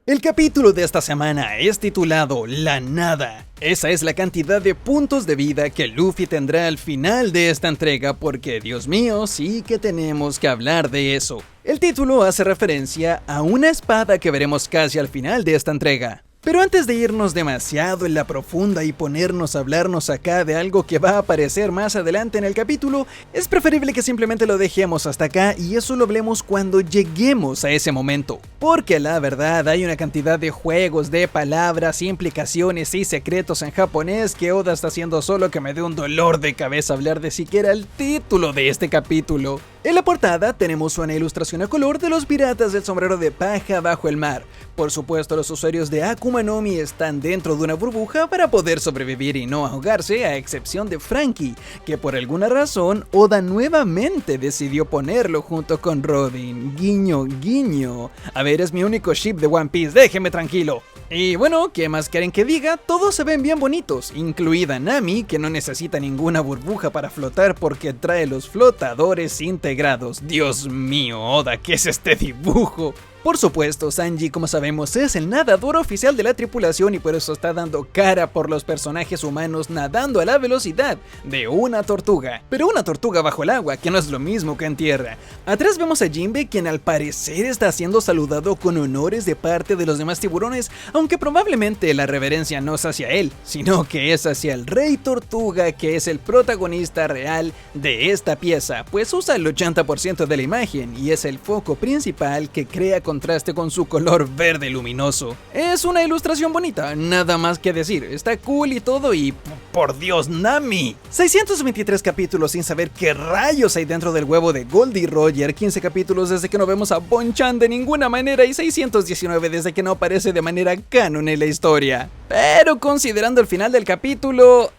El capítulo de esta semana es titulado La Nada. Esa es la cantidad de puntos de vida que Luffy tendrá al final de esta entrega porque, Dios mío, sí que tenemos que hablar de eso. El título hace referencia a una espada que veremos casi al final de esta entrega. Pero antes de irnos demasiado en la profunda y ponernos a hablarnos acá de algo que va a aparecer más adelante en el capítulo, es preferible que simplemente lo dejemos hasta acá y eso lo hablemos cuando lleguemos a ese momento. Porque la verdad hay una cantidad de juegos, de palabras, implicaciones y secretos en japonés que Oda está haciendo solo que me dé un dolor de cabeza hablar de siquiera el título de este capítulo. En la portada tenemos una ilustración a color de los piratas del sombrero de paja bajo el mar. Por supuesto, los usuarios de Akuma no Mi están dentro de una burbuja para poder sobrevivir y no ahogarse, a excepción de Franky, que por alguna razón Oda nuevamente decidió ponerlo junto con Robin. Guiño, guiño. A ver, es mi único ship de One Piece, déjeme tranquilo. Y bueno, ¿qué más quieren que diga? Todos se ven bien bonitos, incluida Nami, que no necesita ninguna burbuja para flotar porque trae los flotadores integrados. Dios mío, Oda, ¿qué es este dibujo? Por supuesto, Sanji, como sabemos, es el nadador oficial de la tripulación y por eso está dando cara por los personajes humanos nadando a la velocidad de una tortuga. Pero una tortuga bajo el agua, que no es lo mismo que en tierra. Atrás vemos a Jinbe, quien al parecer está siendo saludado con honores de parte de los demás tiburones, aunque probablemente la reverencia no es hacia él, sino que es hacia el Rey Tortuga, que es el protagonista real de esta pieza, pues usa el 80% de la imagen y es el foco principal que crea contraste con su color verde luminoso. Es una ilustración bonita, nada más que decir, está cool y todo y por Dios, Nami. 623 capítulos sin saber qué rayos hay dentro del huevo de Goldie Roger, 15 capítulos desde que no vemos a Bonchan de ninguna manera y 619 desde que no aparece de manera canon en la historia. Pero considerando el final del capítulo,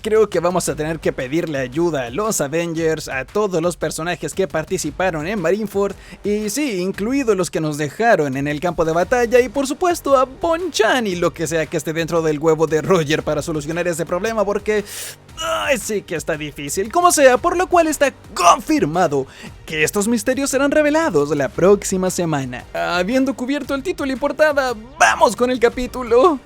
creo que vamos a tener que pedirle ayuda a los Avengers, a todos los personajes que participaron en Marineford y sí, incluidos los que nos dejaron en el campo de batalla y por supuesto a Bonchan y lo que sea que esté dentro del huevo de Roger para solucionar ese problema porque sí que está difícil, como sea, por lo cual está confirmado que estos misterios serán revelados la próxima semana. Habiendo cubierto el título y portada, ¡vamos con el capítulo!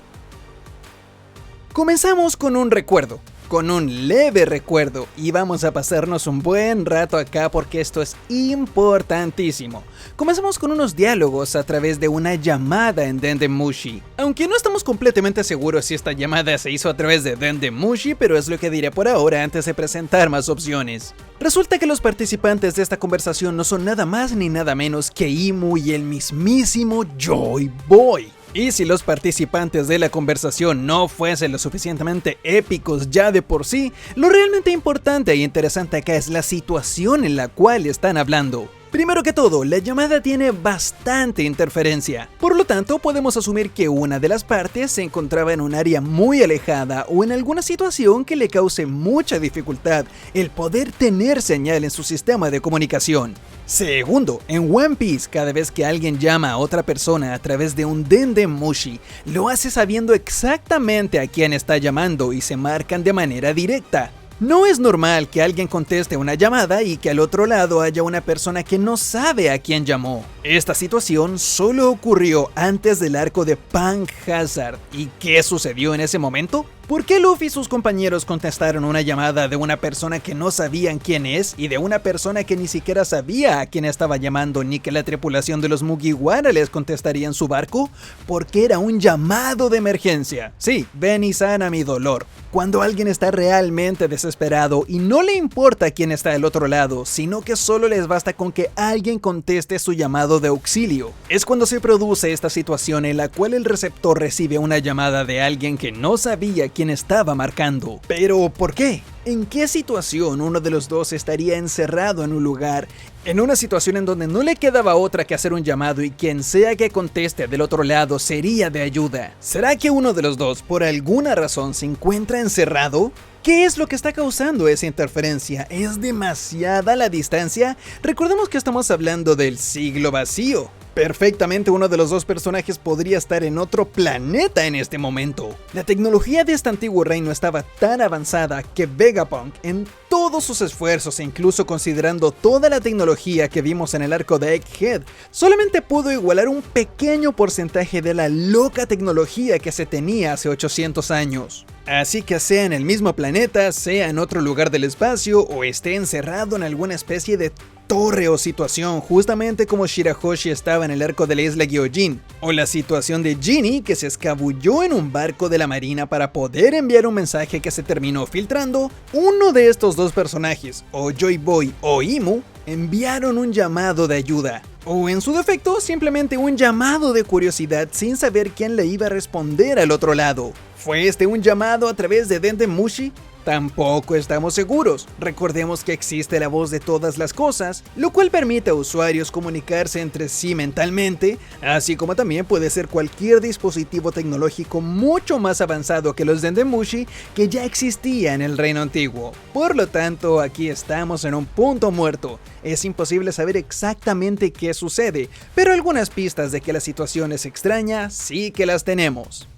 Comenzamos con un recuerdo. Con un leve recuerdo y vamos a pasarnos un buen rato acá porque esto es importantísimo. Comenzamos con unos diálogos a través de una llamada en Dendemushi. Aunque no estamos completamente seguros si esta llamada se hizo a través de Dendemushi, pero es lo que diré por ahora antes de presentar más opciones. Resulta que los participantes de esta conversación no son nada más ni nada menos que Imu y el mismísimo Joy Boy. Y si los participantes de la conversación no fuesen lo suficientemente épicos ya de por sí, lo realmente importante e interesante acá es la situación en la cual están hablando. Primero que todo, la llamada tiene bastante interferencia, por lo tanto podemos asumir que una de las partes se encontraba en un área muy alejada o en alguna situación que le cause mucha dificultad el poder tener señal en su sistema de comunicación. Segundo, en One Piece, cada vez que alguien llama a otra persona a través de un Dendemushi, lo hace sabiendo exactamente a quién está llamando y se marcan de manera directa. No es normal que alguien conteste una llamada y que al otro lado haya una persona que no sabe a quién llamó. Esta situación solo ocurrió antes del arco de Punk Hazard. ¿Y qué sucedió en ese momento? ¿Por qué Luffy y sus compañeros contestaron una llamada de una persona que no sabían quién es y de una persona que ni siquiera sabía a quién estaba llamando ni que la tripulación de los Mugiwara les contestaría en su barco? Porque era un llamado de emergencia. Sí, ven y sana mi dolor. Cuando alguien está realmente desesperado y no le importa quién está al otro lado, sino que solo les basta con que alguien conteste su llamado de auxilio. Es cuando se produce esta situación en la cual el receptor recibe una llamada de alguien que no sabía quién estaba marcando. ¿Pero por qué? ¿En qué situación uno de los dos estaría encerrado en un lugar, en una situación en donde no le quedaba otra que hacer un llamado y quien sea que conteste del otro lado sería de ayuda? ¿Será que uno de los dos por alguna razón se encuentra encerrado? ¿Qué es lo que está causando esa interferencia? ¿Es demasiada la distancia? Recordemos que estamos hablando del siglo vacío. Perfectamente uno de los dos personajes podría estar en otro planeta en este momento. La tecnología de este antiguo reino estaba tan avanzada que Vegapunk, en todos sus esfuerzos e incluso considerando toda la tecnología que vimos en el arco de Egghead, solamente pudo igualar un pequeño porcentaje de la loca tecnología que se tenía hace 800 años. Así que sea en el mismo planeta, sea en otro lugar del espacio o esté encerrado en alguna especie de torre o situación, justamente como Shirahoshi estaba en el arco de la isla Gyojin, o la situación de Ginny que se escabulló en un barco de la marina para poder enviar un mensaje que se terminó filtrando, uno de estos dos personajes, o Joy Boy o Imu, enviaron un llamado de ayuda, o en su defecto simplemente un llamado de curiosidad sin saber quién le iba a responder al otro lado. ¿Fue este un llamado a través de Denden Mushi? Tampoco estamos seguros. Recordemos que existe la voz de todas las cosas, lo cual permite a usuarios comunicarse entre sí mentalmente, así como también puede ser cualquier dispositivo tecnológico mucho más avanzado que los Denden Mushi que ya existía en el reino antiguo. Por lo tanto, aquí estamos en un punto muerto. Es imposible saber exactamente qué sucede, pero algunas pistas de que la situación es extraña sí que las tenemos.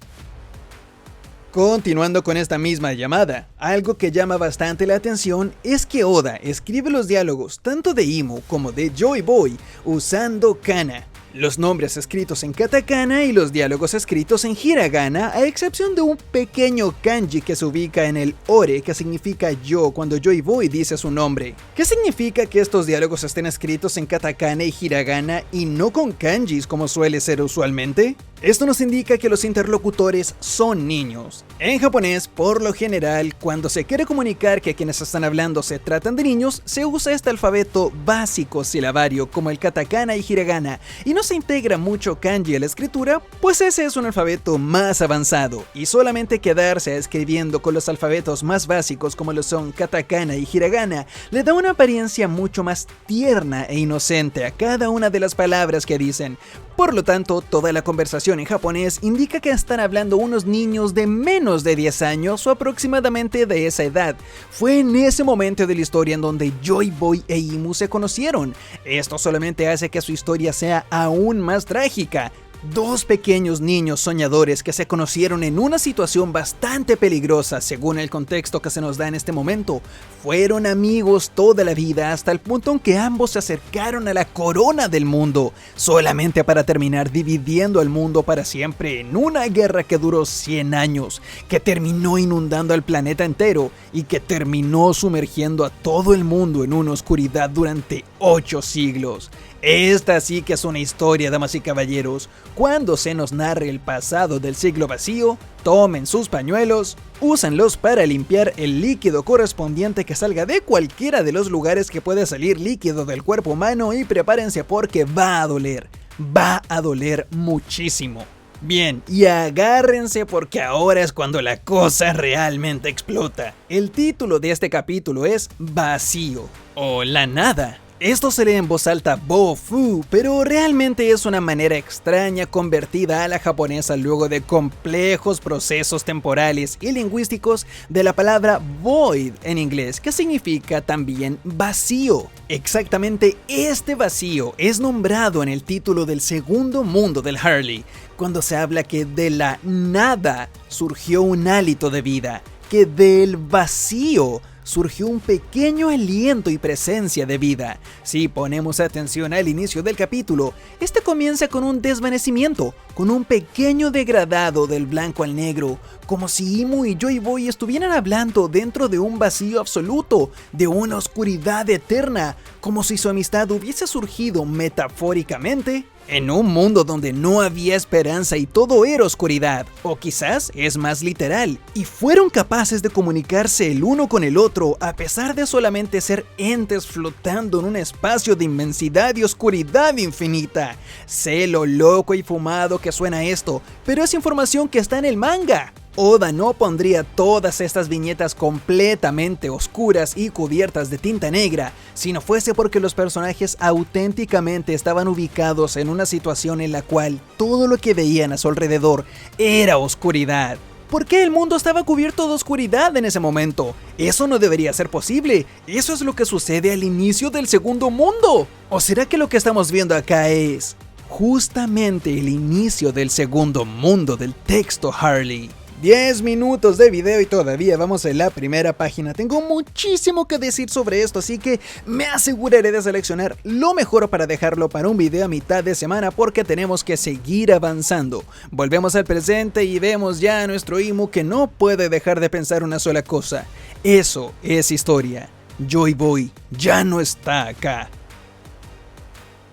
Continuando con esta misma llamada, algo que llama bastante la atención es que Oda escribe los diálogos tanto de Imu como de Joy Boy usando kana, los nombres escritos en katakana y los diálogos escritos en hiragana, a excepción de un pequeño kanji que se ubica en el ore, que significa yo cuando Joy Boy dice su nombre. ¿Qué significa que estos diálogos estén escritos en katakana y hiragana y no con kanjis como suele ser usualmente? Esto nos indica que los interlocutores son niños. En japonés, por lo general, cuando se quiere comunicar que quienes están hablando se tratan de niños, se usa este alfabeto básico silabario como el katakana y hiragana, y no se integra mucho kanji a la escritura, pues ese es un alfabeto más avanzado, y solamente quedarse escribiendo con los alfabetos más básicos como lo son katakana y hiragana, le da una apariencia mucho más tierna e inocente a cada una de las palabras que dicen. Por lo tanto, toda la conversación en japonés indica que están hablando unos niños de menos de 10 años o aproximadamente de esa edad. Fue en ese momento de la historia en donde Joy Boy e Imu se conocieron. Esto solamente hace que su historia sea aún más trágica. Dos pequeños niños soñadores que se conocieron en una situación bastante peligrosa según el contexto que se nos da en este momento, fueron amigos toda la vida hasta el punto en que ambos se acercaron a la corona del mundo, solamente para terminar dividiendo el mundo para siempre en una guerra que duró 100 años, que terminó inundando al planeta entero y que terminó sumergiendo a todo el mundo en una oscuridad durante 8 siglos. Esta sí que es una historia, damas y caballeros. Cuando se nos narre el pasado del siglo vacío, tomen sus pañuelos, úsenlos para limpiar el líquido correspondiente que salga de cualquiera de los lugares que pueda salir líquido del cuerpo humano y prepárense porque va a doler muchísimo. Bien, y agárrense porque ahora es cuando la cosa realmente explota. El título de este capítulo es Vacío, o la nada. Esto se lee en voz alta Bofu, pero realmente es una manera extraña convertida a la japonesa luego de complejos procesos temporales y lingüísticos de la palabra void en inglés, que significa también vacío. Exactamente este vacío es nombrado en el título del segundo mundo del Harley, cuando se habla que de la nada surgió un hálito de vida, que del vacío surgió un pequeño aliento y presencia de vida. Si ponemos atención al inicio del capítulo, este comienza con un desvanecimiento, con un pequeño degradado del blanco al negro, como si Imu y Joy Boy estuvieran hablando dentro de un vacío absoluto, de una oscuridad eterna, como si su amistad hubiese surgido metafóricamente en un mundo donde no había esperanza y todo era oscuridad, o quizás es más literal, y fueron capaces de comunicarse el uno con el otro a pesar de solamente ser entes flotando en un espacio de inmensidad y oscuridad infinita. Sé lo loco y fumado que suena esto, pero es información que está en el manga. Oda no pondría todas estas viñetas completamente oscuras y cubiertas de tinta negra si no fuese porque los personajes auténticamente estaban ubicados en una situación en la cual todo lo que veían a su alrededor era oscuridad. ¿Por qué el mundo estaba cubierto de oscuridad en ese momento? Eso no debería ser posible. Eso es lo que sucede al inicio del segundo mundo. ¿O será que lo que estamos viendo acá es justamente el inicio del segundo mundo del texto Harley. 10 minutos de video y todavía vamos en la primera página. Tengo muchísimo que decir sobre esto, así que me aseguraré de seleccionar lo mejor para dejarlo para un video a mitad de semana porque tenemos que seguir avanzando. Volvemos al presente y vemos ya a nuestro Imu que no puede dejar de pensar una sola cosa. Eso es historia. Joy Boy ya no está acá.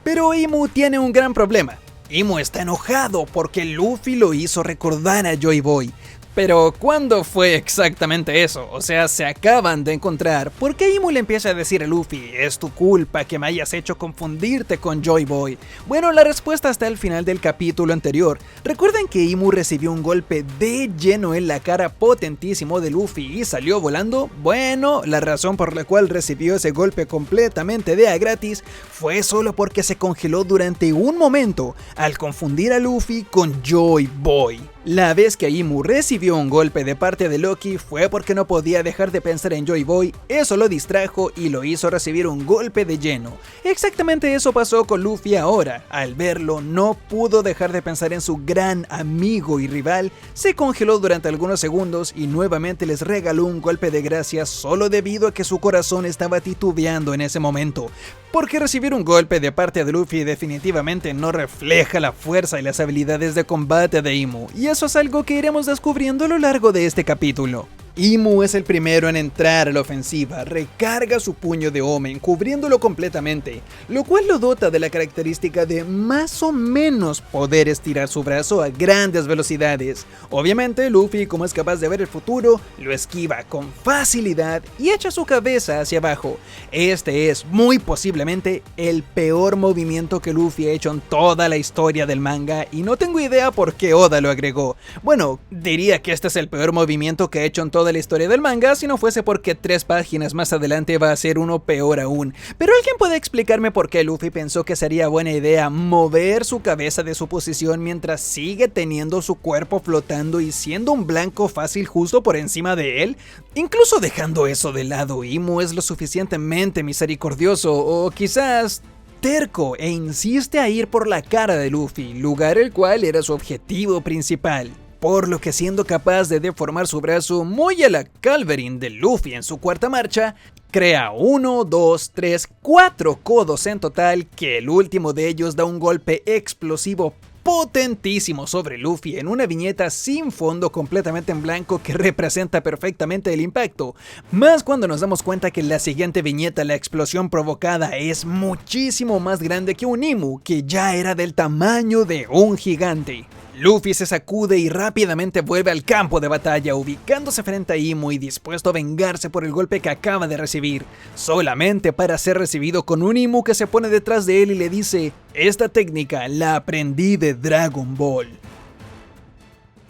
Pero Imu tiene un gran problema. Imu está enojado porque Luffy lo hizo recordar a Joy Boy. Pero ¿cuándo fue exactamente eso? O sea, se acaban de encontrar. ¿Por qué Imu le empieza a decir a Luffy, es tu culpa que me hayas hecho confundirte con Joy Boy? Bueno, la respuesta está al final del capítulo anterior. ¿Recuerdan que Imu recibió un golpe de lleno en la cara potentísimo de Luffy y salió volando? Bueno, la razón por la cual recibió ese golpe completamente de a gratis fue solo porque se congeló durante un momento al confundir a Luffy con Joy Boy. La vez que Imu recibió un golpe de parte de Loki fue porque no podía dejar de pensar en Joy Boy, eso lo distrajo y lo hizo recibir un golpe de lleno. Exactamente eso pasó con Luffy ahora, al verlo no pudo dejar de pensar en su gran amigo y rival, se congeló durante algunos segundos y nuevamente les regaló un golpe de gracia solo debido a que su corazón estaba titubeando en ese momento. Porque recibir un golpe de parte de Luffy definitivamente no refleja la fuerza y las habilidades de combate de Imu, y eso es algo que iremos descubriendo a lo largo de este capítulo. Imu es el primero en entrar a la ofensiva, recarga su puño de Omen cubriéndolo completamente, lo cual lo dota de la característica de más o menos poder estirar su brazo a grandes velocidades. Obviamente Luffy, como es capaz de ver el futuro, lo esquiva con facilidad y echa su cabeza hacia abajo. Este es muy posiblemente el peor movimiento que Luffy ha hecho en toda la historia del manga y no tengo idea por qué Oda lo agregó. Bueno, diría que este es el peor movimiento que ha hecho en toda la historia del manga si no fuese porque 3 páginas más adelante va a ser uno peor aún. Pero alguien puede explicarme por qué Luffy pensó que sería buena idea mover su cabeza de su posición mientras sigue teniendo su cuerpo flotando y siendo un blanco fácil justo por encima de él. Incluso dejando eso de lado, Imu es lo suficientemente misericordioso o quizás terco e insiste a ir por la cara de Luffy, lugar el cual era su objetivo principal. Por lo que siendo capaz de deformar su brazo muy a la Calverin de Luffy en su cuarta marcha, crea 1, 2, 3, 4 codos en total que el último de ellos da un golpe explosivo potentísimo sobre Luffy en una viñeta sin fondo completamente en blanco que representa perfectamente el impacto, más cuando nos damos cuenta que en la siguiente viñeta la explosión provocada es muchísimo más grande que un Imu que ya era del tamaño de un gigante. Luffy se sacude y rápidamente vuelve al campo de batalla, ubicándose frente a Imu y dispuesto a vengarse por el golpe que acaba de recibir, solamente para ser recibido con un Imu que se pone detrás de él y le dice: esta técnica la aprendí de Dragon Ball.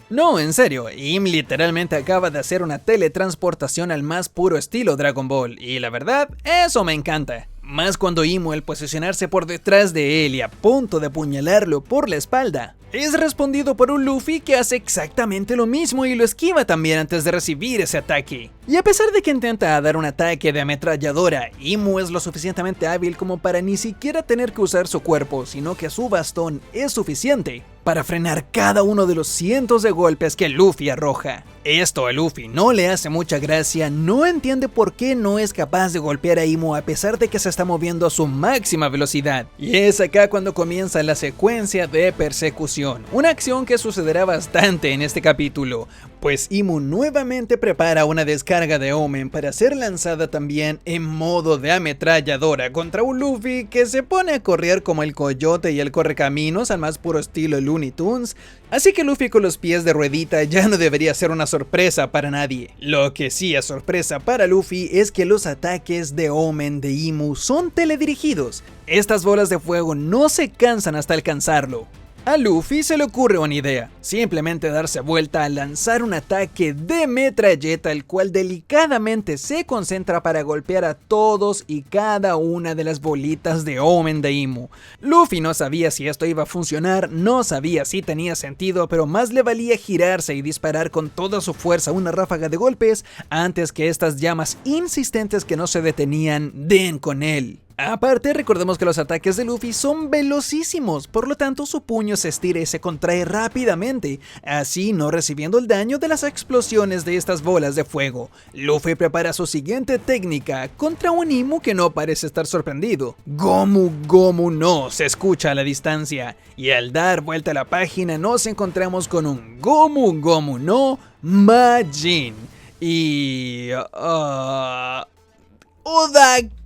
No, en serio, Im literalmente acaba de hacer una teletransportación al más puro estilo Dragon Ball, y la verdad, eso me encanta. Más cuando Imu, al posicionarse por detrás de él y a punto de apuñalarlo por la espalda, es respondido por un Luffy que hace exactamente lo mismo y lo esquiva también antes de recibir ese ataque. Y a pesar de que intenta dar un ataque de ametralladora, Imu es lo suficientemente hábil como para ni siquiera tener que usar su cuerpo, sino que su bastón es suficiente para frenar cada uno de los cientos de golpes que Luffy arroja. Esto a Luffy no le hace mucha gracia, no entiende por qué no es capaz de golpear a Imu a pesar de que se está moviendo a su máxima velocidad. Y es acá cuando comienza la secuencia de persecución, una acción que sucederá bastante en este capítulo, pues Imu nuevamente prepara una descarga de Omen para ser lanzada también en modo de ametralladora contra un Luffy que se pone a correr como el coyote y el correcaminos al más puro estilo Looney Tunes, así que Luffy con los pies de ruedita ya no debería ser una sorpresa para nadie. Lo que sí es sorpresa para Luffy es que los ataques de Omen de Imu son teledirigidos. Estas bolas de fuego no se cansan hasta alcanzarlo. A Luffy se le ocurre una idea, simplemente darse vuelta a lanzar un ataque de metralleta el cual delicadamente se concentra para golpear a todos y cada una de las bolitas de Omen de Imu. Luffy no sabía si esto iba a funcionar, no sabía si tenía sentido, pero más le valía girarse y disparar con toda su fuerza una ráfaga de golpes antes que estas llamas insistentes que no se detenían den con él. Aparte, recordemos que los ataques de Luffy son velocísimos, por lo tanto su puño se estira y se contrae rápidamente, así no recibiendo el daño de las explosiones de estas bolas de fuego. Luffy prepara su siguiente técnica contra un Imu que no parece estar sorprendido. Gomu Gomu no se escucha a la distancia, y al dar vuelta a la página nos encontramos con un Gomu Gomu no Majin. Y... Oda,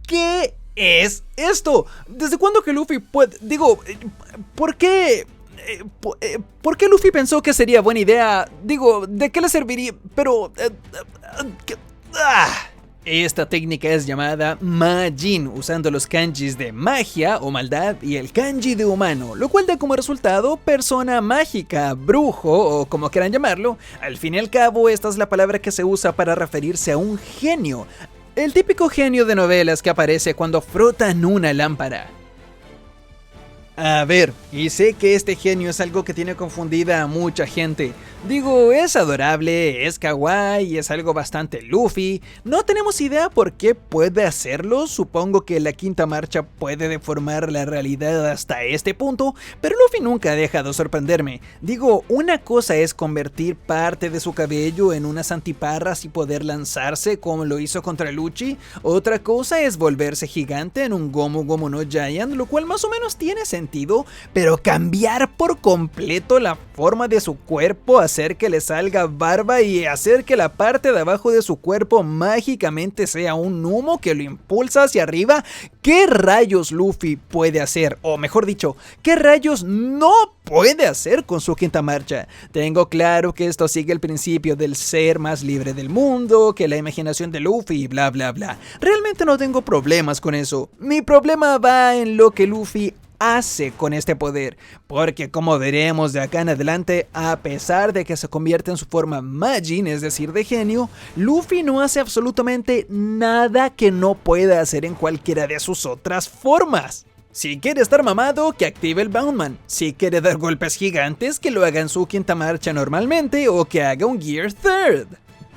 ¿qué es esto? ¿Desde cuándo que Luffy puede...? Digo, ¿por qué...? ¿Por qué Luffy pensó que sería buena idea? Digo, ¿de qué le serviría? Pero... Esta técnica es llamada Majin, usando los kanjis de magia o maldad y el kanji de humano, lo cual da como resultado persona mágica, brujo o como quieran llamarlo. Al fin y al cabo, esta es la palabra que se usa para referirse a un genio. El típico genio de novelas que aparece cuando frotan una lámpara. A ver, y sé que este genio es algo que tiene confundida a mucha gente. Digo, es adorable, es kawaii, es algo bastante Luffy. No tenemos idea por qué puede hacerlo, supongo que la quinta marcha puede deformar la realidad hasta este punto, pero Luffy nunca ha dejado de sorprenderme. Digo, una cosa es convertir parte de su cabello en unas antiparras y poder lanzarse como lo hizo contra Lucci, otra cosa es volverse gigante en un Gomu Gomu no Giant, lo cual más o menos tiene sentido, pero cambiar por completo la forma de su cuerpo, hacer que le salga barba y hacer que la parte de abajo de su cuerpo mágicamente sea un humo que lo impulsa hacia arriba. ¿Qué rayos Luffy puede hacer? O mejor dicho, ¿qué rayos no puede hacer con su quinta marcha? Tengo claro que esto sigue el principio del ser más libre del mundo, que la imaginación de Luffy y bla bla bla. Realmente no tengo problemas con eso. Mi problema va en lo que Luffy hace con este poder, porque como veremos de acá en adelante, a pesar de que se convierte en su forma Majin, es decir de genio, Luffy no hace absolutamente nada que no pueda hacer en cualquiera de sus otras formas. Si quiere estar mamado, que active el Boundman. Si quiere dar golpes gigantes, que lo haga en su quinta marcha normalmente o que haga un Gear Third.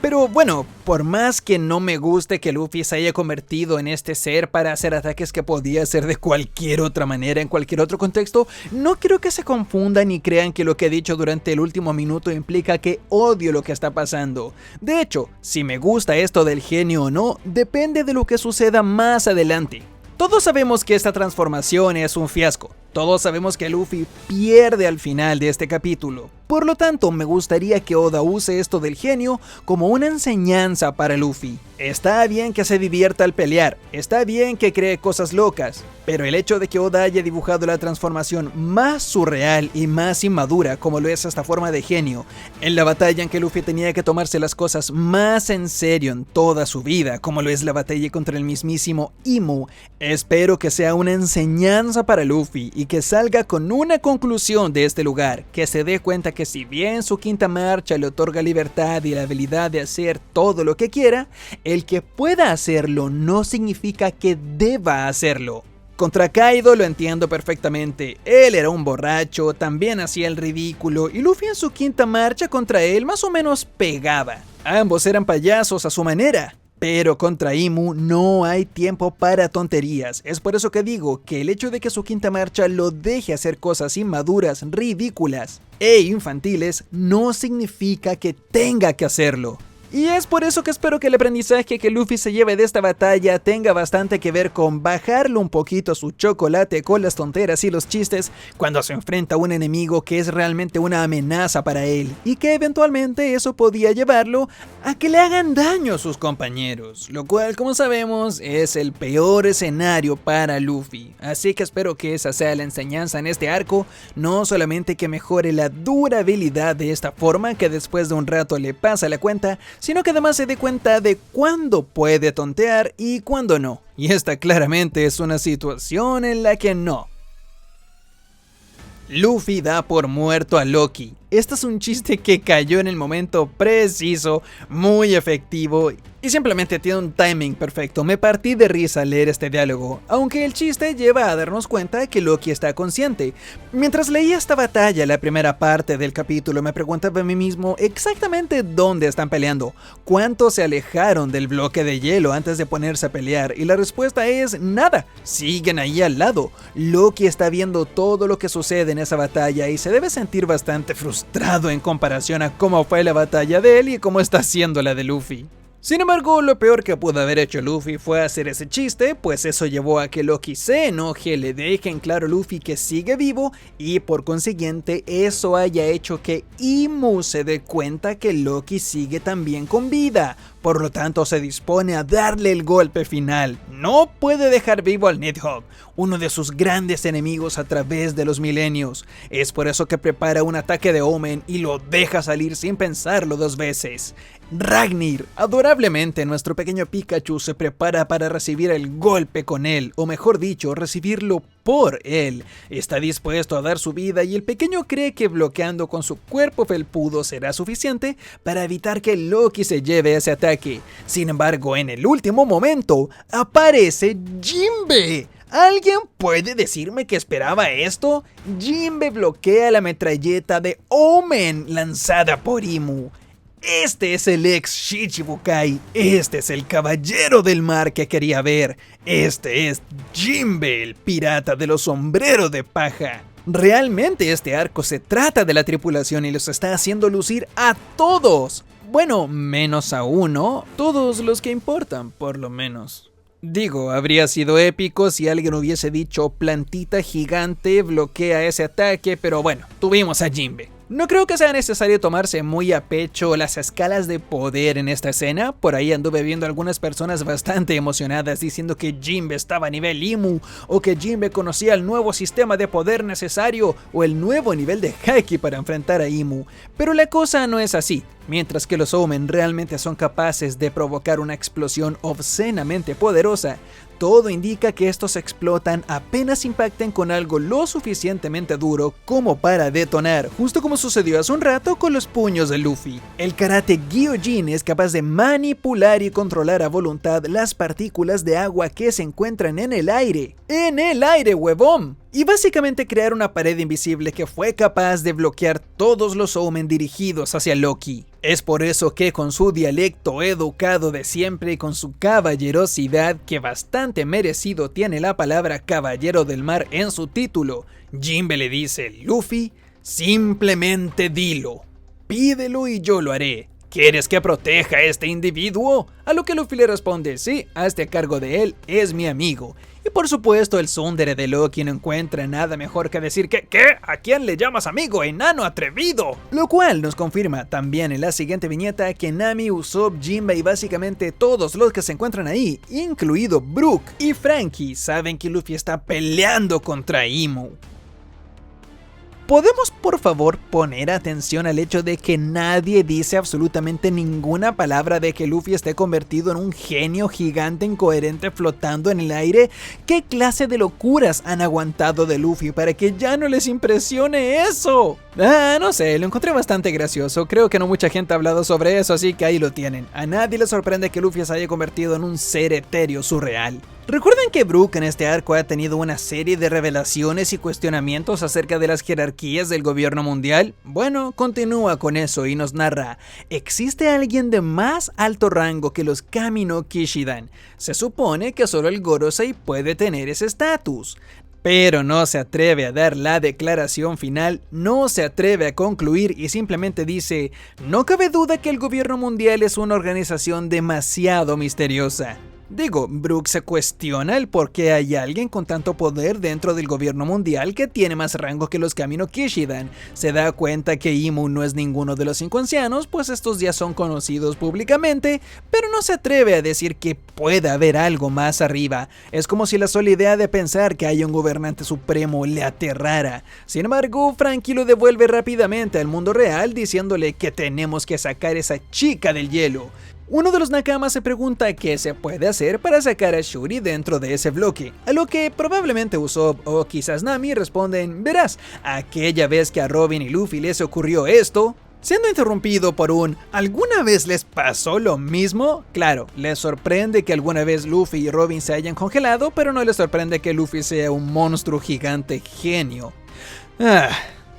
Pero bueno, por más que no me guste que Luffy se haya convertido en este ser para hacer ataques que podía hacer de cualquier otra manera en cualquier otro contexto, no quiero que se confundan y crean que lo que he dicho durante el último minuto implica que odio lo que está pasando. De hecho, si me gusta esto del genio o no, depende de lo que suceda más adelante. Todos sabemos que esta transformación es un fiasco. Todos sabemos que Luffy pierde al final de este capítulo. Por lo tanto, me gustaría que Oda use esto del genio como una enseñanza para Luffy. Está bien que se divierta al pelear, está bien que cree cosas locas, pero el hecho de que Oda haya dibujado la transformación más surreal y más inmadura como lo es esta forma de genio, en la batalla en que Luffy tenía que tomarse las cosas más en serio en toda su vida, como lo es la batalla contra el mismísimo Imu, espero que sea una enseñanza para Luffy y que salga con una conclusión de este lugar, que se dé cuenta que si bien su quinta marcha le otorga libertad y la habilidad de hacer todo lo que quiera, el que pueda hacerlo no significa que deba hacerlo. Contra Kaido lo entiendo perfectamente, él era un borracho, también hacía el ridículo y Luffy en su quinta marcha contra él más o menos pegaba. Ambos eran payasos a su manera. Pero contra Imu no hay tiempo para tonterías, es por eso que digo que el hecho de que su quinta marcha lo deje hacer cosas inmaduras, ridículas e infantiles no significa que tenga que hacerlo. Y es por eso que espero que el aprendizaje que Luffy se lleve de esta batalla tenga bastante que ver con bajarle un poquito su chocolate con las tonteras y los chistes cuando se enfrenta a un enemigo que es realmente una amenaza para él y que eventualmente eso podía llevarlo a que le hagan daño a sus compañeros, lo cual como sabemos es el peor escenario para Luffy. Así que espero que esa sea la enseñanza en este arco, no solamente que mejore la durabilidad de esta forma que después de un rato le pasa la cuenta, sino que además se dé cuenta de cuándo puede tontear y cuándo no. Y esta claramente es una situación en la que no. Luffy da por muerto a Loki. Este es un chiste que cayó en el momento preciso, muy efectivo y simplemente tiene un timing perfecto. Me partí de risa al leer este diálogo, aunque el chiste lleva a darnos cuenta que Loki está consciente. Mientras leía esta batalla, la primera parte del capítulo, me preguntaba a mí mismo exactamente dónde están peleando, cuánto se alejaron del bloque de hielo antes de ponerse a pelear, y la respuesta es nada, siguen ahí al lado. Loki está viendo todo lo que sucede en esa batalla y se debe sentir bastante frustrado en comparación a cómo fue la batalla de él y cómo está siendo la de Luffy. Sin embargo, lo peor que pudo haber hecho Luffy fue hacer ese chiste, pues eso llevó a que Loki se enoje, le deje en claro a Luffy que sigue vivo y por consiguiente eso haya hecho que Imu se dé cuenta que Loki sigue también con vida. Por lo tanto se dispone a darle el golpe final. No puede dejar vivo al Nighthawk, uno de sus grandes enemigos a través de los milenios. Es por eso que prepara un ataque de Omen y lo deja salir sin pensarlo dos veces. Ragnir, adorablemente nuestro pequeño Pikachu se prepara para recibir el golpe con él, o mejor dicho, recibirlo por él. Está dispuesto a dar su vida y el pequeño cree que bloqueando con su cuerpo felpudo será suficiente para evitar que Loki se lleve ese ataque. Sin embargo, en el último momento, aparece Jinbe. ¿Alguien puede decirme que esperaba esto? Jinbe bloquea la metralleta de Omen lanzada por Imu. Este es el ex Shichibukai, este es el caballero del mar que quería ver, este es Jinbe, el pirata de los sombreros de paja. Realmente este arco se trata de la tripulación y los está haciendo lucir a todos. Bueno, menos a uno, todos los que importan, por lo menos. Digo, habría sido épico si alguien hubiese dicho plantita gigante bloquea ese ataque, pero bueno, tuvimos a Jinbe. No creo que sea necesario tomarse muy a pecho las escalas de poder en esta escena. Por ahí anduve viendo algunas personas bastante emocionadas diciendo que Jinbe estaba a nivel Imu, o que Jinbe conocía el nuevo sistema de poder necesario, o el nuevo nivel de Haki para enfrentar a Imu. Pero la cosa no es así. Mientras que los Omen realmente son capaces de provocar una explosión obscenamente poderosa, todo indica que estos explotan apenas impacten con algo lo suficientemente duro como para detonar, justo como sucedió hace un rato con los puños de Luffy. El karate Gyojin es capaz de manipular y controlar a voluntad las partículas de agua que se encuentran en el aire. ¡En el aire, huevón! Y básicamente crear una pared invisible que fue capaz de bloquear todos los Omen dirigidos hacia Loki. Es por eso que con su dialecto educado de siempre y con su caballerosidad, que bastante merecido tiene la palabra caballero del mar en su título, Jinbe le dice: Luffy, simplemente dilo, pídelo y yo lo haré. ¿Quieres que proteja a este individuo? A lo que Luffy le responde: sí, hazte a cargo de él, es mi amigo. Y por supuesto el tsundere de Loki no encuentra nada mejor que decir que ¿qué? ¿A quién le llamas amigo, enano atrevido? Lo cual nos confirma también en la siguiente viñeta que Nami, Usopp, Jinbe y básicamente todos los que se encuentran ahí, incluido Brook y Franky, saben que Luffy está peleando contra Imu. ¿Podemos por favor poner atención al hecho de que nadie dice absolutamente ninguna palabra de que Luffy esté convertido en un genio gigante incoherente flotando en el aire? ¿Qué clase de locuras han aguantado de Luffy para que ya no les impresione eso? No sé, lo encontré bastante gracioso, creo que no mucha gente ha hablado sobre eso, así que ahí lo tienen. A nadie le sorprende que Luffy se haya convertido en un ser etéreo surreal. ¿Recuerdan que Brook en este arco ha tenido una serie de revelaciones y cuestionamientos acerca de las jerarquías del gobierno mundial? Bueno, continúa con eso y nos narra: ¿existe alguien de más alto rango que los Kami no Kishidan? Se supone que solo el Gorosei puede tener ese estatus. Pero no se atreve a dar la declaración final, no se atreve a concluir y simplemente dice: no cabe duda que el gobierno mundial es una organización demasiado misteriosa. Digo, Brook se cuestiona el por qué hay alguien con tanto poder dentro del gobierno mundial que tiene más rango que los Kami no Kishidan. Se da cuenta que Imu no es ninguno de los 5 ancianos, pues estos ya son conocidos públicamente, pero no se atreve a decir que pueda haber algo más arriba. Es como si la sola idea de pensar que hay un gobernante supremo le aterrara. Sin embargo, Franky lo devuelve rápidamente al mundo real diciéndole que tenemos que sacar esa chica del hielo. Uno de los nakamas se pregunta qué se puede hacer para sacar a Shuri dentro de ese bloque, a lo que probablemente Usopp o quizás Nami responden: verás, aquella vez que a Robin y Luffy les ocurrió esto, siendo interrumpido por un ¿alguna vez les pasó lo mismo? Claro, les sorprende que alguna vez Luffy y Robin se hayan congelado, pero no les sorprende que Luffy sea un monstruo gigante genio.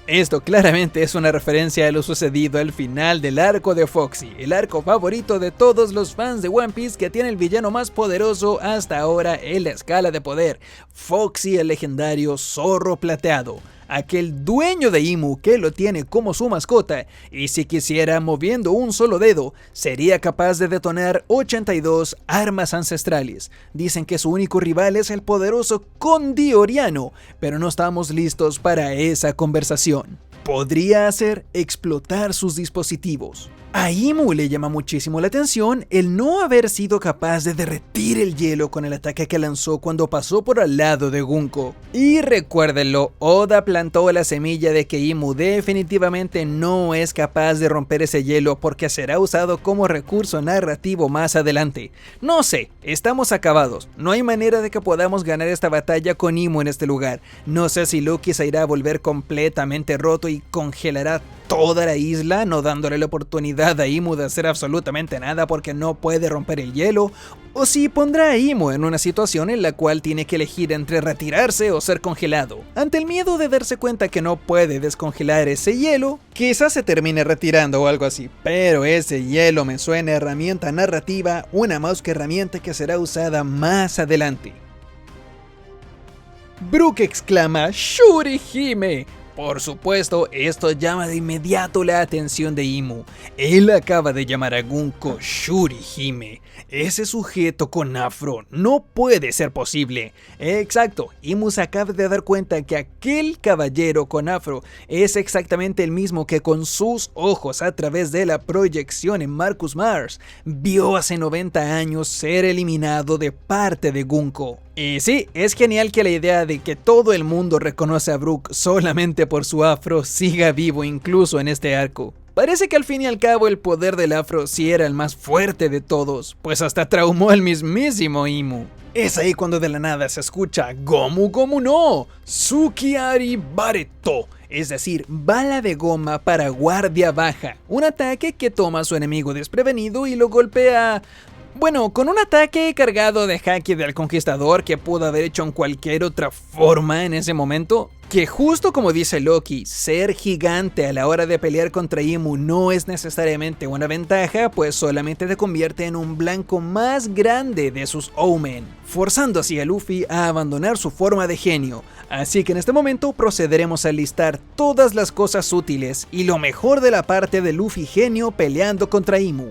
Esto claramente es una referencia a lo sucedido al final del arco de Foxy, el arco favorito de todos los fans de One Piece, que tiene el villano más poderoso hasta ahora en la escala de poder, Foxy, el legendario zorro plateado, aquel dueño de Imu que lo tiene como su mascota, y si quisiera, moviendo un solo dedo, sería capaz de detonar 82 armas ancestrales. Dicen que su único rival es el poderoso Condioriano, pero no estamos listos para esa conversación. Podría hacer explotar sus dispositivos. A Imu le llama muchísimo la atención el no haber sido capaz de derretir el hielo con el ataque que lanzó cuando pasó por al lado de Gunko. Y recuérdenlo, Oda plantó la semilla de que Imu definitivamente no es capaz de romper ese hielo porque será usado como recurso narrativo más adelante. No sé, estamos acabados, no hay manera de que podamos ganar esta batalla con Imu en este lugar. No sé si Luffy se irá a volver completamente roto y congelará toda la isla, no dándole la oportunidad a Imu de hacer absolutamente nada porque no puede romper el hielo, o si pondrá a Imu en una situación en la cual tiene que elegir entre retirarse o ser congelado. Ante el miedo de darse cuenta que no puede descongelar ese hielo, quizás se termine retirando o algo así, pero ese hielo me suena a herramienta narrativa, una más que herramienta que será usada más adelante. Brook exclama: ¡Shurihime! Por supuesto, esto llama de inmediato la atención de Imu. Él acaba de llamar a Gunko Shurihime. Ese sujeto con afro no puede ser posible. Exacto, Imu se acaba de dar cuenta que aquel caballero con afro es exactamente el mismo que con sus ojos a través de la proyección en Marcus Mars vio hace 90 años ser eliminado de parte de Gunko. Y sí, es genial que la idea de que todo el mundo reconoce a Brook solamente por su afro siga vivo incluso en este arco. Parece que al fin y al cabo el poder del afro sí era el más fuerte de todos, pues hasta traumó al mismísimo Imu. Es ahí cuando de la nada se escucha Gomu Gomu no, Sukiari Bareto, es decir, bala de goma para guardia baja, un ataque que toma a su enemigo desprevenido y lo golpea. Bueno, con un ataque cargado de haki del conquistador que pudo haber hecho en cualquier otra forma en ese momento, que justo como dice Loki, ser gigante a la hora de pelear contra Imu no es necesariamente una ventaja, pues solamente te convierte en un blanco más grande de sus Omen, forzando así a Luffy a abandonar su forma de genio. Así que en este momento procederemos a listar todas las cosas útiles y lo mejor de la parte de Luffy genio peleando contra Imu.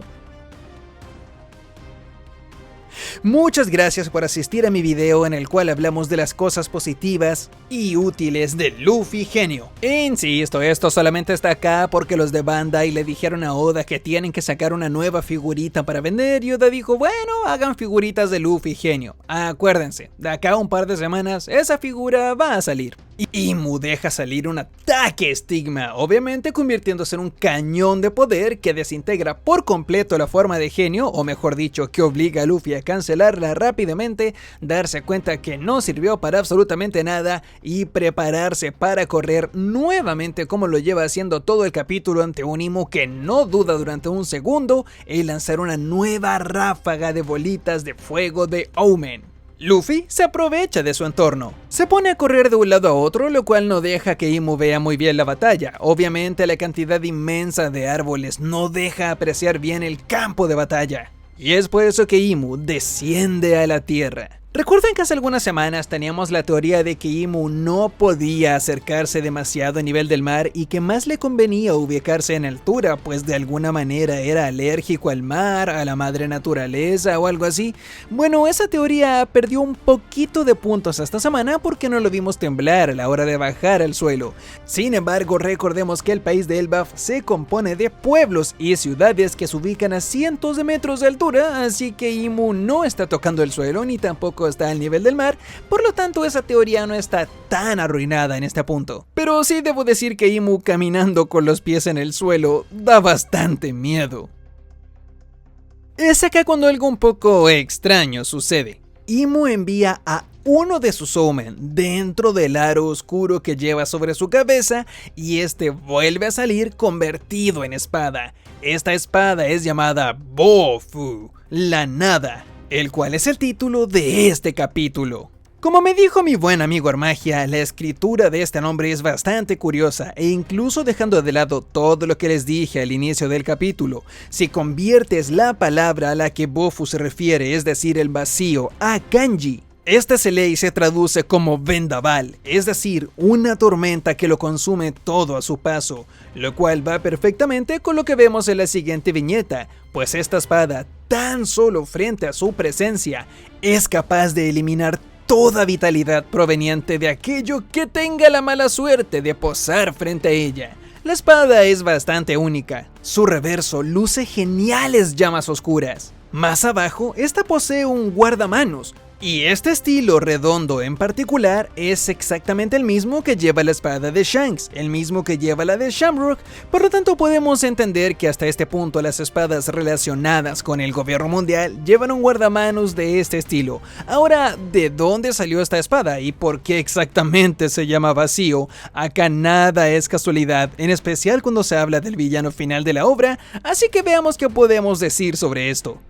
Muchas gracias por asistir a mi video en el cual hablamos de las cosas positivas y útiles de Luffy genio. Insisto, esto solamente está acá porque los de Bandai le dijeron a Oda que tienen que sacar una nueva figurita para vender y Oda dijo: bueno, hagan figuritas de Luffy genio. Acuérdense, de acá a un par de semanas esa figura va a salir. Imu deja salir un ataque estigma, obviamente convirtiéndose en un cañón de poder que desintegra por completo la forma de genio, o mejor dicho, que obliga a Luffy a cancelarla rápidamente, darse cuenta que no sirvió para absolutamente nada y prepararse para correr nuevamente como lo lleva haciendo todo el capítulo ante un Imu que no duda durante un segundo en lanzar una nueva ráfaga de bolitas de fuego de Omen. Luffy se aprovecha de su entorno, se pone a correr de un lado a otro, lo cual no deja que Imu vea muy bien la batalla. Obviamente la cantidad inmensa de árboles no deja apreciar bien el campo de batalla, y es por eso que Imu desciende a la tierra. Recuerden que hace algunas semanas teníamos la teoría de que Imu no podía acercarse demasiado a nivel del mar y que más le convenía ubicarse en altura, pues de alguna manera era alérgico al mar, a la madre naturaleza o algo así. Bueno, esa teoría perdió un poquito de puntos esta semana porque no lo vimos temblar a la hora de bajar al suelo. Sin embargo, recordemos que el país de Elbaf se compone de pueblos y ciudades que se ubican a cientos de metros de altura, así que Imu no está tocando el suelo ni tampoco está al nivel del mar, por lo tanto esa teoría no está tan arruinada en este punto. Pero sí debo decir que Imu caminando con los pies en el suelo da bastante miedo. Es acá cuando algo un poco extraño sucede. Imu envía a uno de sus Omen dentro del aro oscuro que lleva sobre su cabeza y este vuelve a salir convertido en espada. Esta espada es llamada Bofu, la nada, el cual es el título de este capítulo. Como me dijo mi buen amigo Armagia, la escritura de este nombre es bastante curiosa e incluso dejando de lado todo lo que les dije al inicio del capítulo, si conviertes la palabra a la que Bofu se refiere, es decir el vacío, a kanji, esta se lee y se traduce como vendaval, es decir, una tormenta que lo consume todo a su paso, lo cual va perfectamente con lo que vemos en la siguiente viñeta, pues esta espada, tan solo frente a su presencia, es capaz de eliminar toda vitalidad proveniente de aquello que tenga la mala suerte de posar frente a ella. La espada es bastante única, su reverso luce geniales llamas oscuras. Más abajo, esta posee un guardamanos, y este estilo redondo en particular es exactamente el mismo que lleva la espada de Shanks, el mismo que lleva la de Shamrock, por lo tanto podemos entender que hasta este punto las espadas relacionadas con el gobierno mundial llevan un guardamanos de este estilo. Ahora, ¿de dónde salió esta espada y por qué exactamente se llama vacío? Acá nada es casualidad, en especial cuando se habla del villano final de la obra, así que veamos qué podemos decir sobre esto.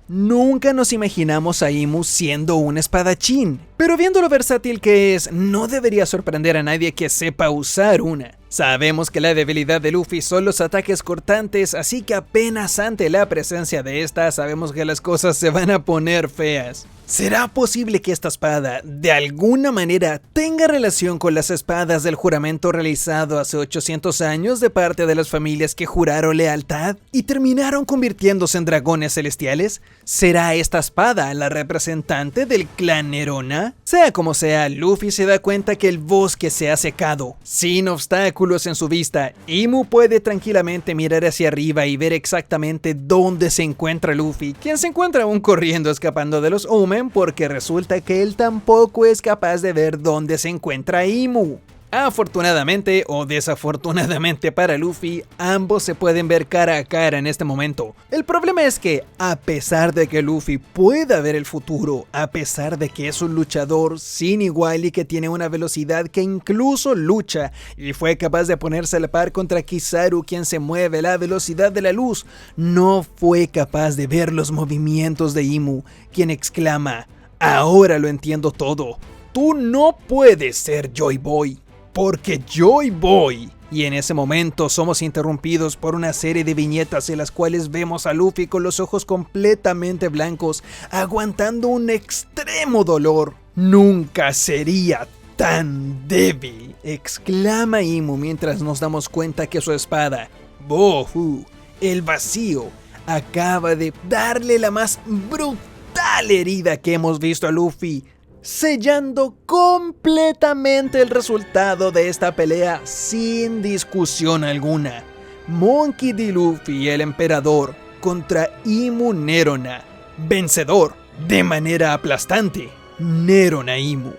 Nunca nos imaginamos a Imu siendo un espadachín, pero viendo lo versátil que es, no debería sorprender a nadie que sepa usar una. Sabemos que la debilidad de Luffy son los ataques cortantes, así que apenas ante la presencia de esta sabemos que las cosas se van a poner feas. ¿Será posible que esta espada, de alguna manera, tenga relación con las espadas del juramento realizado hace 800 años de parte de las familias que juraron lealtad y terminaron convirtiéndose en dragones celestiales? ¿Será esta espada la representante del clan Nerona? Sea como sea, Luffy se da cuenta que el bosque se ha secado. Sin obstáculos en su vista, Imu puede tranquilamente mirar hacia arriba y ver exactamente dónde se encuentra Luffy, quien se encuentra aún corriendo escapando de los Omen, porque resulta que él tampoco es capaz de ver dónde se encuentra Imu. Afortunadamente o desafortunadamente para Luffy, ambos se pueden ver cara a cara en este momento. El problema es que, a pesar de que Luffy pueda ver el futuro, a pesar de que es un luchador sin igual y que tiene una velocidad que incluso lucha y fue capaz de ponerse a la par contra Kizaru, quien se mueve a la velocidad de la luz, no fue capaz de ver los movimientos de Imu, quien exclama: "Ahora lo entiendo todo. Tú no puedes ser Joy Boy, porque Joy Boy". Y en ese momento somos interrumpidos por una serie de viñetas en las cuales vemos a Luffy con los ojos completamente blancos, aguantando un extremo dolor. "Nunca sería tan débil", exclama Imu mientras nos damos cuenta que su espada, Bofu, el vacío, acaba de darle la más brutal herida que hemos visto a Luffy, sellando completamente el resultado de esta pelea sin discusión alguna. Monkey D. Luffy, el emperador, contra Imu Nerona, vencedor de manera aplastante, Nerona Imu.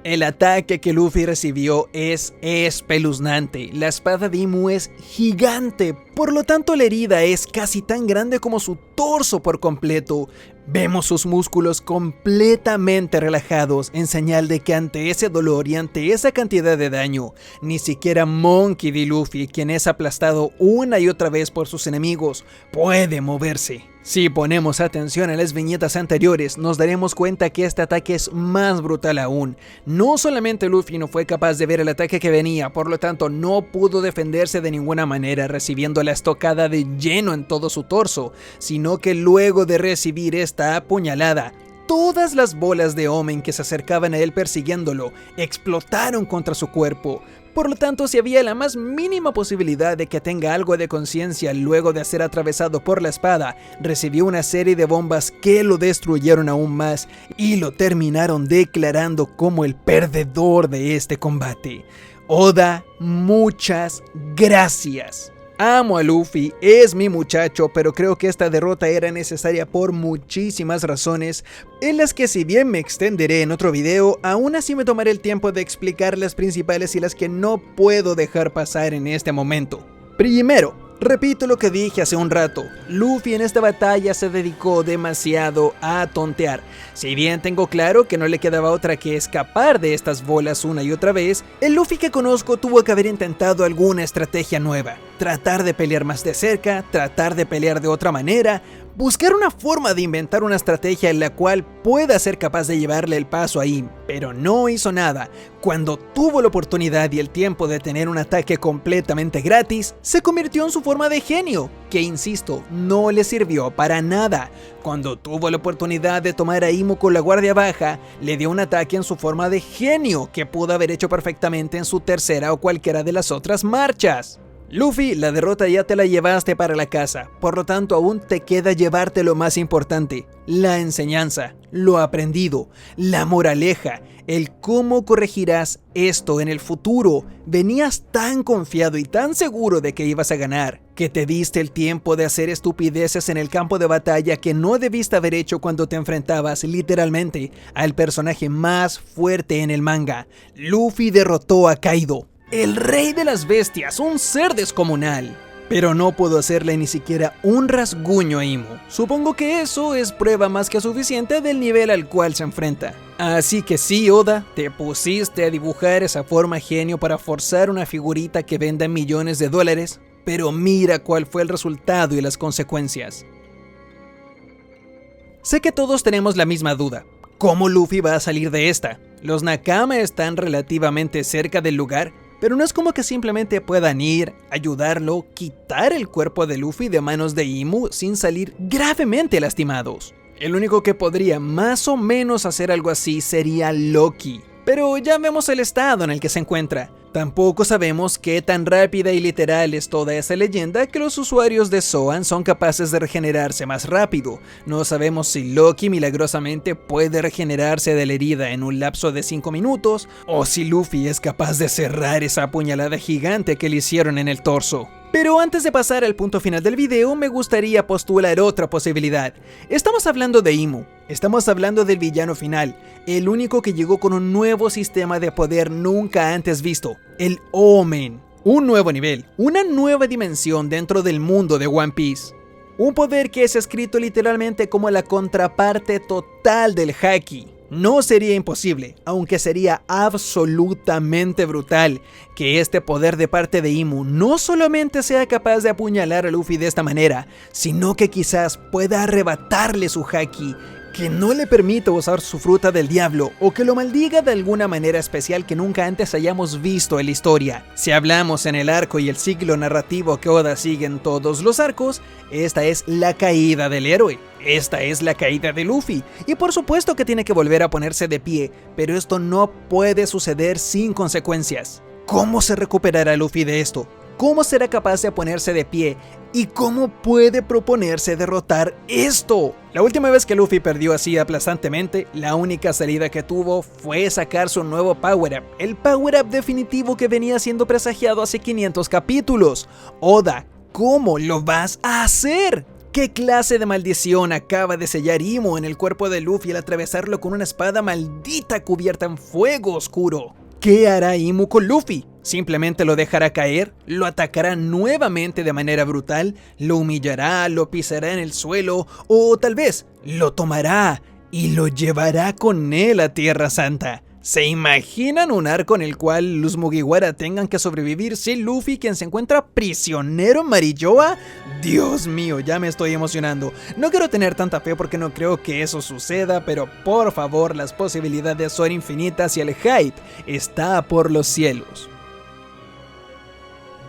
El ataque que Luffy recibió es espeluznante, la espada de Imu es gigante, por lo tanto la herida es casi tan grande como su torso por completo. Vemos sus músculos completamente relajados en señal de que ante ese dolor y ante esa cantidad de daño, ni siquiera Monkey D. Luffy, quien es aplastado una y otra vez por sus enemigos, puede moverse. Si ponemos atención a las viñetas anteriores, nos daremos cuenta que este ataque es más brutal aún. No solamente Luffy no fue capaz de ver el ataque que venía, por lo tanto no pudo defenderse de ninguna manera recibiendo la estocada de lleno en todo su torso, sino que luego de recibir esta apuñalada, todas las bolas de Omen que se acercaban a él persiguiéndolo explotaron contra su cuerpo. Por lo tanto, si había la más mínima posibilidad de que tenga algo de conciencia luego de ser atravesado por la espada, recibió una serie de bombas que lo destruyeron aún más y lo terminaron declarando como el perdedor de este combate. Oda, muchas gracias. Amo a Luffy, es mi muchacho, pero creo que esta derrota era necesaria por muchísimas razones, en las que si bien me extenderé en otro video, aún así me tomaré el tiempo de explicar las principales y las que no puedo dejar pasar en este momento. Primero, Repito lo que dije hace un rato, Luffy en esta batalla se dedicó demasiado a tontear. Si bien tengo claro que no le quedaba otra que escapar de estas bolas una y otra vez, el Luffy que conozco tuvo que haber intentado alguna estrategia nueva. Tratar de pelear más de cerca, tratar de pelear de otra manera, buscar una forma de inventar una estrategia en la cual pueda ser capaz de llevarle el paso a Im, pero no hizo nada. Cuando tuvo la oportunidad y el tiempo de tener un ataque completamente gratis, se convirtió en su forma de genio, que insisto, no le sirvió para nada. Cuando tuvo la oportunidad de tomar a Imu con la guardia baja, le dio un ataque en su forma de genio, que pudo haber hecho perfectamente en su tercera o cualquiera de las otras marchas. Luffy, la derrota ya te la llevaste para la casa, por lo tanto aún te queda llevarte lo más importante, la enseñanza, lo aprendido, la moraleja, el cómo corregirás esto en el futuro. Venías tan confiado y tan seguro de que ibas a ganar, que te diste el tiempo de hacer estupideces en el campo de batalla que no debiste haber hecho cuando te enfrentabas literalmente al personaje más fuerte en el manga. Luffy derrotó a Kaido, el rey de las bestias, un ser descomunal. Pero no pudo hacerle ni siquiera un rasguño a Imu. Supongo que eso es prueba más que suficiente del nivel al cual se enfrenta. Así que sí, Oda, te pusiste a dibujar esa forma genio para forzar una figurita que venda millones de dólares, pero mira cuál fue el resultado y las consecuencias. Sé que todos tenemos la misma duda. ¿Cómo Luffy va a salir de esta? Los Nakama están relativamente cerca del lugar, pero no es como que simplemente puedan ir, ayudarlo, quitar el cuerpo de Luffy de manos de Imu sin salir gravemente lastimados. El único que podría más o menos hacer algo así sería Loki, pero ya vemos el estado en el que se encuentra. Tampoco sabemos qué tan rápida y literal es toda esa leyenda que los usuarios de Zoan son capaces de regenerarse más rápido. No sabemos si Loki milagrosamente puede regenerarse de la herida en un lapso de 5 minutos, o si Luffy es capaz de cerrar esa puñalada gigante que le hicieron en el torso. Pero antes de pasar al punto final del video, me gustaría postular otra posibilidad. Estamos hablando de Imu, estamos hablando del villano final, el único que llegó con un nuevo sistema de poder nunca antes visto, el Omen. Un nuevo nivel, una nueva dimensión dentro del mundo de One Piece. Un poder que es escrito literalmente como la contraparte total del Haki. No sería imposible, aunque sería absolutamente brutal, que este poder de parte de Imu no solamente sea capaz de apuñalar a Luffy de esta manera, sino que quizás pueda arrebatarle su Haki, que no le permita usar su fruta del diablo o que lo maldiga de alguna manera especial que nunca antes hayamos visto en la historia. Si hablamos en el arco y el ciclo narrativo que Oda sigue en todos los arcos, esta es la caída del héroe. Esta es la caída de Luffy, y por supuesto que tiene que volver a ponerse de pie, pero esto no puede suceder sin consecuencias. ¿Cómo se recuperará Luffy de esto? ¿Cómo será capaz de ponerse de pie? ¿Y cómo puede proponerse derrotar esto? La última vez que Luffy perdió así aplastantemente, la única salida que tuvo fue sacar su nuevo Power Up, el Power Up definitivo que venía siendo presagiado hace 500 capítulos. Oda, ¿cómo lo vas a hacer? ¿Qué clase de maldición acaba de sellar Imu en el cuerpo de Luffy al atravesarlo con una espada maldita cubierta en fuego oscuro? ¿Qué hará Imu con Luffy? ¿Simplemente lo dejará caer? ¿Lo atacará nuevamente de manera brutal? ¿Lo humillará? ¿Lo pisará en el suelo? ¿O tal vez lo tomará y lo llevará con él a Tierra Santa? ¿Se imaginan un arco en el cual los Mugiwara tengan que sobrevivir sin Luffy, quien se encuentra prisionero en Marijoa? Dios mío, ya me estoy emocionando. No quiero tener tanta fe porque no creo que eso suceda, pero por favor, las posibilidades son infinitas y el hype está por los cielos.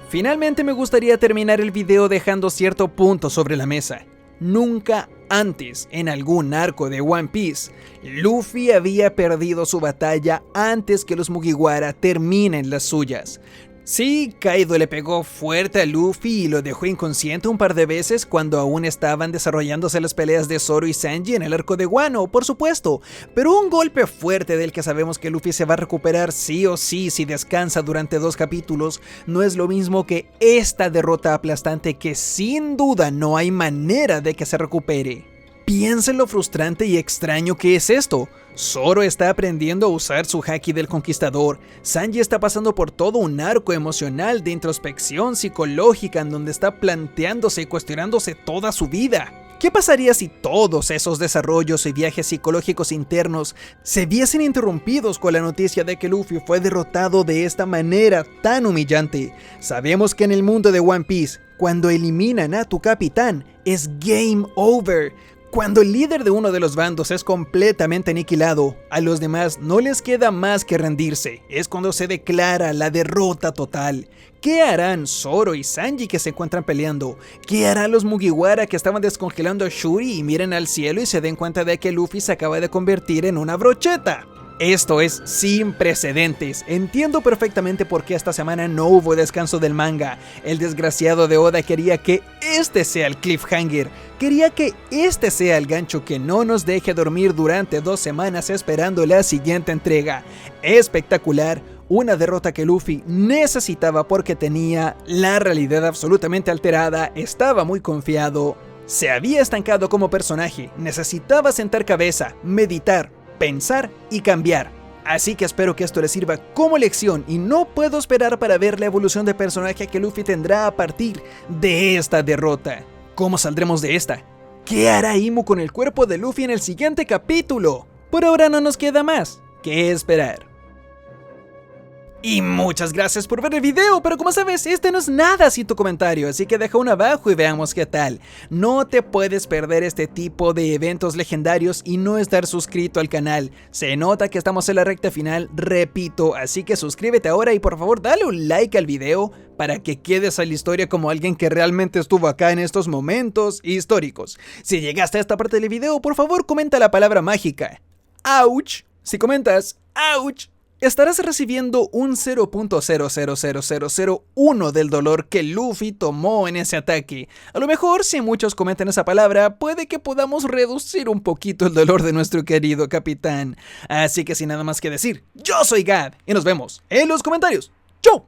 Finalmente me gustaría terminar el video dejando cierto punto sobre la mesa. Nunca antes, en algún arco de One Piece, Luffy había perdido su batalla antes que los Mugiwara terminen las suyas. Sí, Kaido le pegó fuerte a Luffy y lo dejó inconsciente un par de veces cuando aún estaban desarrollándose las peleas de Zoro y Sanji en el arco de Wano, por supuesto, pero un golpe fuerte del que sabemos que Luffy se va a recuperar sí o sí si descansa durante 2 capítulos no es lo mismo que esta derrota aplastante que sin duda no hay manera de que se recupere. Piensen lo frustrante y extraño que es esto. Zoro está aprendiendo a usar su haki del conquistador. Sanji está pasando por todo un arco emocional de introspección psicológica en donde está planteándose y cuestionándose toda su vida. ¿Qué pasaría si todos esos desarrollos y viajes psicológicos internos se viesen interrumpidos con la noticia de que Luffy fue derrotado de esta manera tan humillante? Sabemos que en el mundo de One Piece, cuando eliminan a tu capitán, es game over. Cuando el líder de uno de los bandos es completamente aniquilado, a los demás no les queda más que rendirse. Es cuando se declara la derrota total. ¿Qué harán Zoro y Sanji que se encuentran peleando? ¿Qué harán los Mugiwara que estaban descongelando a Shuri y miren al cielo y se den cuenta de que Luffy se acaba de convertir en una brocheta? Esto es sin precedentes. Entiendo perfectamente por qué esta semana no hubo descanso del manga. El desgraciado de Oda quería que este sea el cliffhanger. Quería que este sea el gancho que no nos deje dormir durante 2 semanas esperando la siguiente entrega. Espectacular. Una derrota que Luffy necesitaba porque tenía la realidad absolutamente alterada, estaba muy confiado, se había estancado como personaje, necesitaba sentar cabeza, meditar, pensar y cambiar. Así que espero que esto le sirva como lección y no puedo esperar para ver la evolución de personaje que Luffy tendrá a partir de esta derrota. ¿Cómo saldremos de esta? ¿Qué hará Imu con el cuerpo de Luffy en el siguiente capítulo? Por ahora no nos queda más que esperar. Y muchas gracias por ver el video, pero como sabes, este no es nada sin tu comentario, así que deja uno abajo y veamos qué tal. No te puedes perder este tipo de eventos legendarios y no estar suscrito al canal. Se nota que estamos en la recta final, repito, así que suscríbete ahora y por favor dale un like al video para que quedes a la historia como alguien que realmente estuvo acá en estos momentos históricos. Si llegaste a esta parte del video, por favor comenta la palabra mágica ¡ouch! Si comentas ¡ouch!, estarás recibiendo un 0.000001 del dolor que Luffy tomó en ese ataque. A lo mejor si muchos comentan esa palabra, puede que podamos reducir un poquito el dolor de nuestro querido capitán. Así que sin nada más que decir, yo soy Gab y nos vemos en los comentarios. ¡Chau!